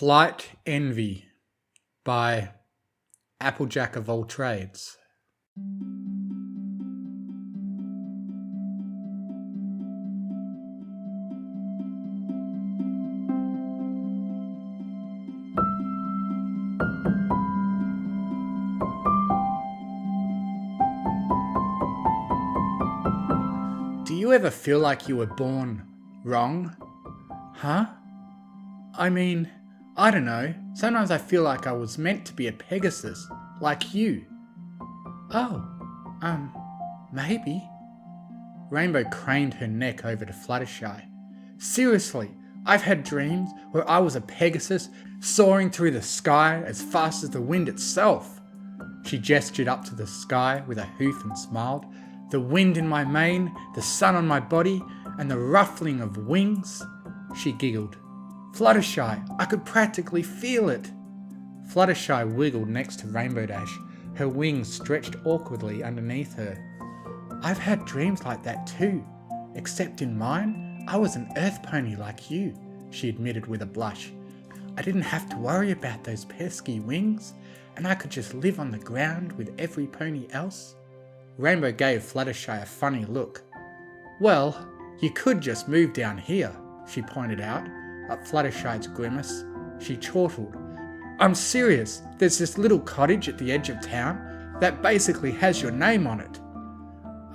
Flight Envy by Applejack of all trades. Do you ever feel like you were born wrong? Huh? I don't know. Sometimes I feel like I was meant to be a pegasus, like you. Oh, maybe. Rainbow craned her neck over to Fluttershy. Seriously, I've had dreams where I was a pegasus soaring through the sky as fast as the wind itself. She gestured up to the sky with a hoof and smiled. The wind in my mane, the sun on my body, and the ruffling of wings. She giggled. Fluttershy, I could practically feel it. Fluttershy wiggled next to Rainbow Dash, her wings stretched awkwardly underneath her. I've had dreams like that too, except in mine, I was an earth pony like you, she admitted with a blush. I didn't have to worry about those pesky wings, and I could just live on the ground with every pony else. Rainbow gave Fluttershy a funny look. Well, you could just move down here, she pointed out. At Fluttershy's grimace, she chortled. I'm serious, there's this little cottage at the edge of town that basically has your name on it.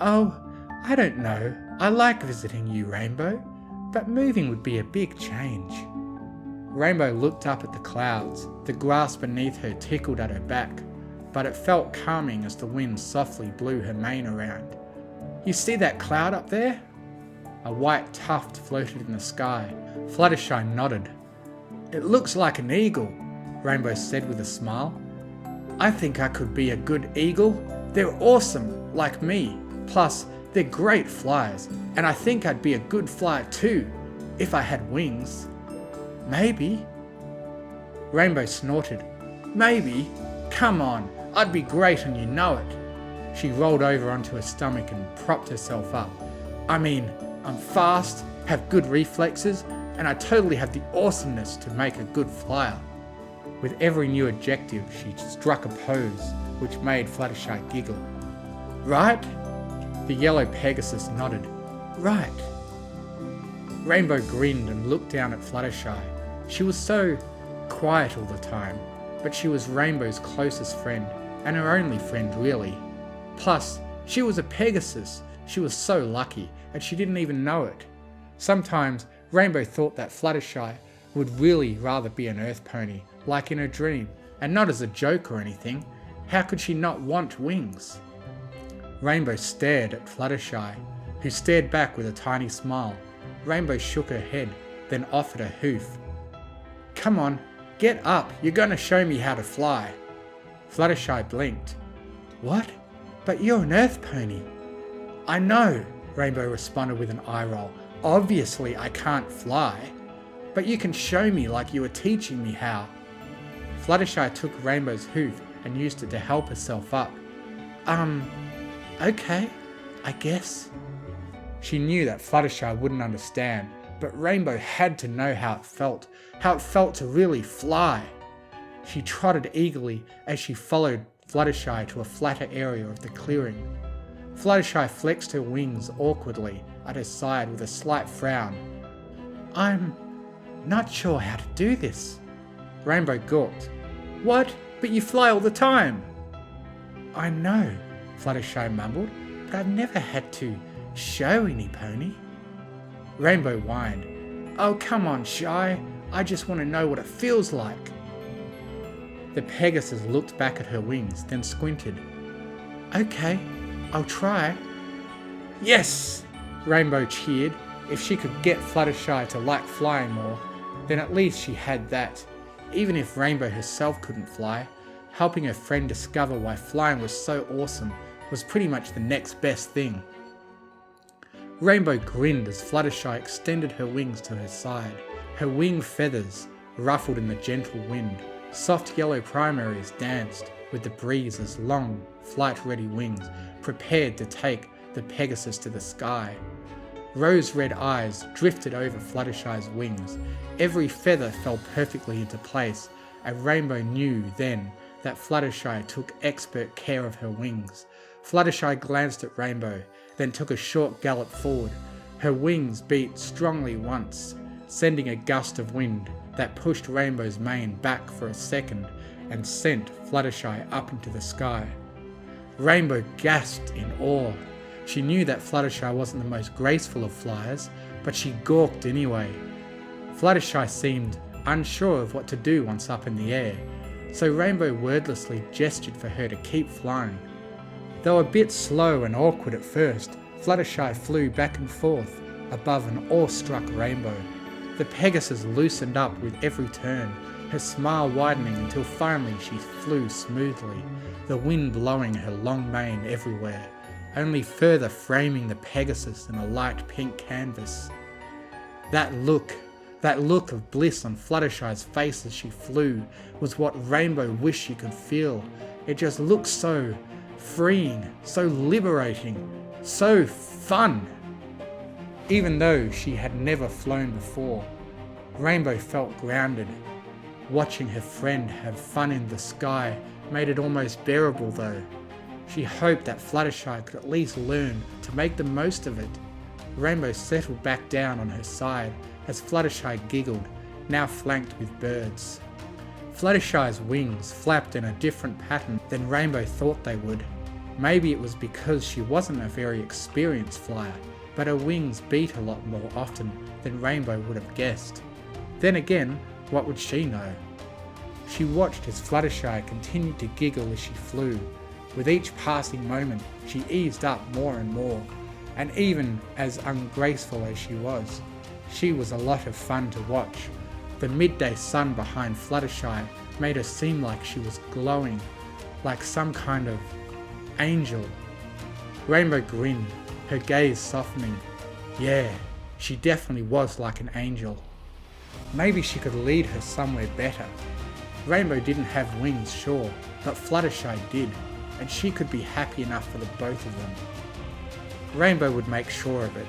Oh, I don't know, I like visiting you, Rainbow, but moving would be a big change. Rainbow looked up at the clouds. The grass beneath her tickled at her back, but it felt calming as the wind softly blew her mane around. You see that cloud up there? A white tuft floated in the sky. Fluttershy nodded. It looks like an eagle, Rainbow said with a smile. I think I could be a good eagle. They're awesome, like me. Plus, they're great flyers, and I think I'd be a good flyer too, if I had wings. Maybe. Rainbow snorted. Maybe? Come on, I'd be great and you know it. She rolled over onto her stomach and propped herself up. I'm fast, have good reflexes, and I totally have the awesomeness to make a good flyer. With every new adjective, she struck a pose, which made Fluttershy giggle. Right? The yellow pegasus nodded. Right. Rainbow grinned and looked down at Fluttershy. She was so quiet all the time, but she was Rainbow's closest friend, and her only friend really. Plus, she was a pegasus. She was so lucky, and she didn't even know it. Sometimes, Rainbow thought that Fluttershy would really rather be an earth pony, like in her dream, and not as a joke or anything. How could she not want wings? Rainbow stared at Fluttershy, who stared back with a tiny smile. Rainbow shook her head, then offered a hoof. Come on, get up, you're going to show me how to fly. Fluttershy blinked. What? But you're an earth pony. I know, Rainbow responded with an eye roll. Obviously I can't fly, but you can show me like you were teaching me how. Fluttershy took Rainbow's hoof and used it to help herself up. Okay, I guess. She knew that Fluttershy wouldn't understand, but Rainbow had to know how it felt to really fly. She trotted eagerly as she followed Fluttershy to a flatter area of the clearing. Fluttershy flexed her wings awkwardly at her side with a slight frown. I'm not sure how to do this. Rainbow gawked. What? But you fly all the time. I know, Fluttershy mumbled, but I've never had to show any pony. Rainbow whined. Oh, come on, Shy. I just want to know what it feels like. The Pegasus looked back at her wings, then squinted. Okay, I'll try. Yes! Rainbow cheered. If she could get Fluttershy to like flying more, then at least she had that. Even if Rainbow herself couldn't fly, helping her friend discover why flying was so awesome was pretty much the next best thing. Rainbow grinned as Fluttershy extended her wings to her side. Her wing feathers ruffled in the gentle wind. Soft yellow primaries danced with the breeze as long, flight-ready wings prepared to take the Pegasus to the sky. Rose-red eyes drifted over Fluttershy's wings. Every feather fell perfectly into place, and Rainbow knew then that Fluttershy took expert care of her wings. Fluttershy glanced at Rainbow, then took a short gallop forward. Her wings beat strongly once, sending a gust of wind that pushed Rainbow's mane back for a second and sent Fluttershy up into the sky. Rainbow gasped in awe. She knew that Fluttershy wasn't the most graceful of flyers, but she gawked anyway. Fluttershy seemed unsure of what to do once up in the air, so Rainbow wordlessly gestured for her to keep flying. Though a bit slow and awkward at first, Fluttershy flew back and forth above an awestruck Rainbow. The Pegasus loosened up with every turn, her smile widening until finally she flew smoothly, the wind blowing her long mane everywhere, only further framing the Pegasus in a light pink canvas. That look of bliss on Fluttershy's face as she flew was what Rainbow wished she could feel. It just looked so freeing, so liberating, so fun. Even though she had never flown before, Rainbow felt grounded. Watching her friend have fun in the sky made it almost bearable though. She hoped that Fluttershy could at least learn to make the most of it. Rainbow settled back down on her side as Fluttershy giggled, now flanked with birds. Fluttershy's wings flapped in a different pattern than Rainbow thought they would. Maybe it was because she wasn't a very experienced flyer, but her wings beat a lot more often than Rainbow would have guessed. Then again, what would she know? She watched as Fluttershy continued to giggle as she flew. With each passing moment, she eased up more and more, and even as ungraceful as she was a lot of fun to watch. The midday sun behind Fluttershy made her seem like she was glowing, like some kind of angel. Rainbow grinned, her gaze softening. Yeah, she definitely was like an angel. Maybe she could lead her somewhere better. Rainbow didn't have wings, sure, but Fluttershy did, and she could be happy enough for the both of them. Rainbow would make sure of it.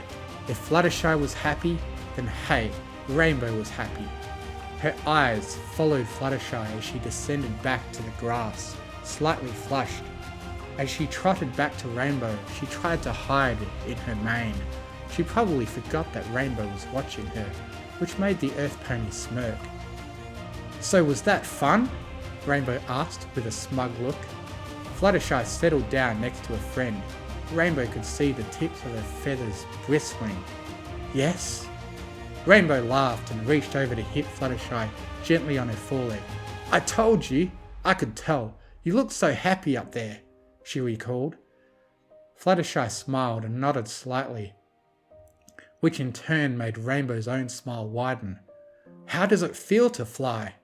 If Fluttershy was happy, then hey, Rainbow was happy. Her eyes followed Fluttershy as she descended back to the grass, slightly flushed. As she trotted back to Rainbow, she tried to hide it in her mane. She probably forgot that Rainbow was watching her, which made the Earth Pony smirk. So was that fun? Rainbow asked with a smug look. Fluttershy settled down next to a friend. Rainbow could see the tips of her feathers bristling. Yes? Rainbow laughed and reached over to hit Fluttershy gently on her foreleg. I told you! I could tell. You looked so happy up there, she recalled. Fluttershy smiled and nodded slightly, which in turn made Rainbow's own smile widen. How does it feel to fly?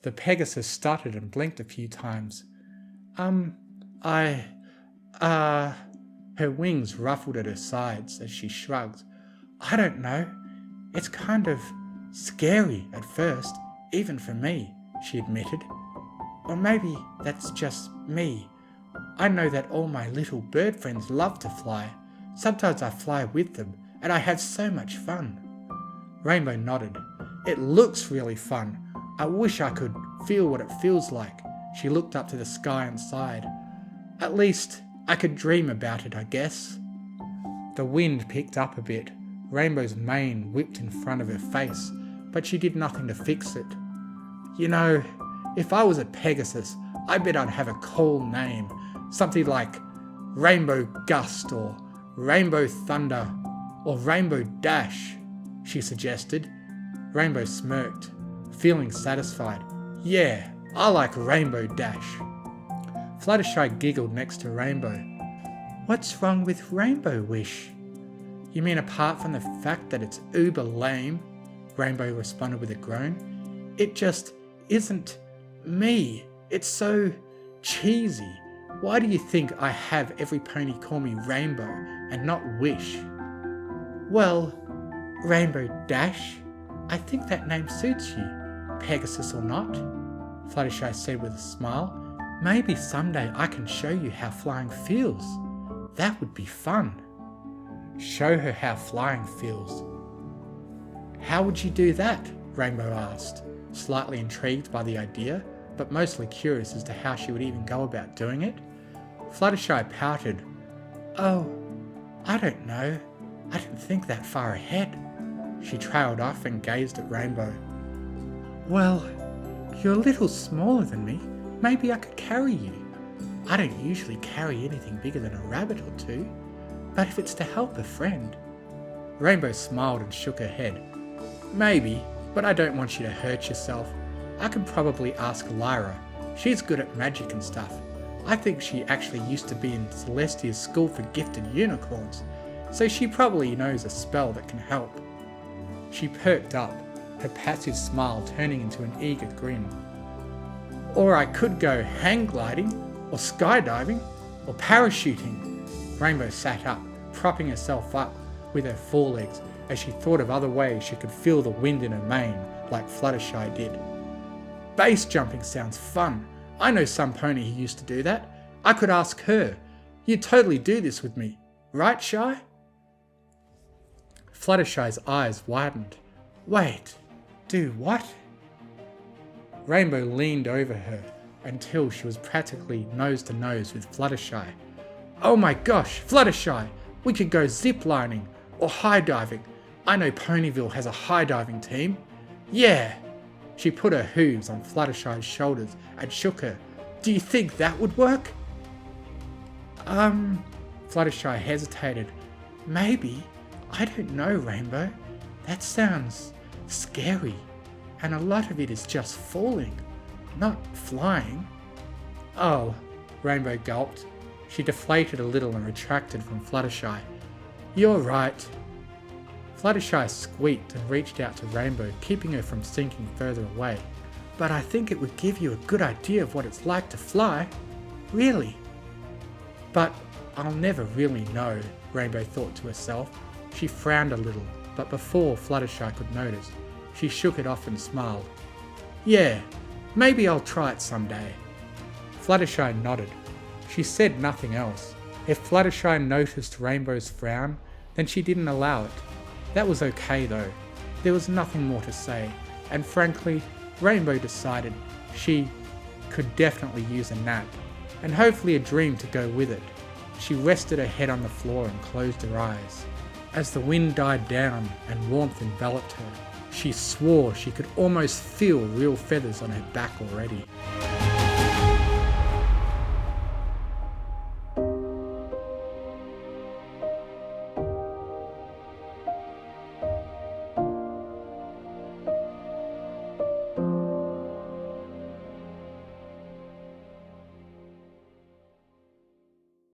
The Pegasus stuttered and blinked a few times. Her wings ruffled at her sides as she shrugged. I don't know. It's kind of scary at first, even for me, she admitted. Or maybe that's just me. I know that all my little bird friends love to fly. Sometimes I fly with them, and I have so much fun. Rainbow nodded. It looks really fun. I wish I could feel what it feels like. She looked up to the sky and sighed. At least I could dream about it, I guess. The wind picked up a bit. Rainbow's mane whipped in front of her face, but she did nothing to fix it. You know, if I was a Pegasus, I bet I'd have a cool name. Something like Rainbow Gust or Rainbow Thunder or Rainbow Dash, she suggested. Rainbow smirked, feeling satisfied. Yeah, I like Rainbow Dash. Fluttershy giggled next to Rainbow. What's wrong with Rainbow Wish? You mean apart from the fact that it's uber lame? Rainbow responded with a groan. It just isn't me. It's so cheesy. Why do you think I have every pony call me Rainbow and not Wish? Well, Rainbow Dash, I think that name suits you, Pegasus or not, Fluttershy said with a smile. Maybe someday I can show you how flying feels. That would be fun. Show her how flying feels. How would you do that? Rainbow asked, slightly intrigued by the idea, but mostly curious as to how she would even go about doing it. Fluttershy pouted. Oh, I don't know. I didn't think that far ahead. She trailed off and gazed at Rainbow. Well, you're a little smaller than me. Maybe I could carry you. I don't usually carry anything bigger than a rabbit or two, but if it's to help a friend. Rainbow smiled and shook her head. Maybe, but I don't want you to hurt yourself. I can probably ask Lyra. She's good at magic and stuff. I think she actually used to be in Celestia's school for gifted unicorns, so she probably knows a spell that can help. She perked up, her passive smile turning into an eager grin. Or I could go hang gliding, or skydiving, or parachuting. Rainbow sat up, propping herself up with her forelegs as she thought of other ways she could feel the wind in her mane like Fluttershy did. Base jumping sounds fun. I know some pony who used to do that. I could ask her. You'd totally do this with me, right, Shy? Fluttershy's eyes widened. Wait, do what? Rainbow leaned over her until she was practically nose to nose with Fluttershy. Oh my gosh, Fluttershy! We could go zip lining or high diving. I know Ponyville has a high diving team. Yeah! She put her hooves on Fluttershy's shoulders and shook her. Do you think that would work? Fluttershy hesitated. Maybe. I don't know, Rainbow. That sounds scary. And a lot of it is just falling, not flying. Oh, Rainbow gulped. She deflated a little and retracted from Fluttershy. You're right. Fluttershy squeaked and reached out to Rainbow, keeping her from sinking further away. But I think it would give you a good idea of what it's like to fly. Really. But I'll never really know, Rainbow thought to herself. She frowned a little, but before Fluttershy could notice, she shook it off and smiled. Yeah, maybe I'll try it someday. Fluttershy nodded. She said nothing else. If Fluttershy noticed Rainbow's frown, then she didn't allow it. That was okay though. There was nothing more to say, and frankly, Rainbow decided she could definitely use a nap, and hopefully a dream to go with it. She rested her head on the floor and closed her eyes. As the wind died down and warmth enveloped her, she swore she could almost feel real feathers on her back already.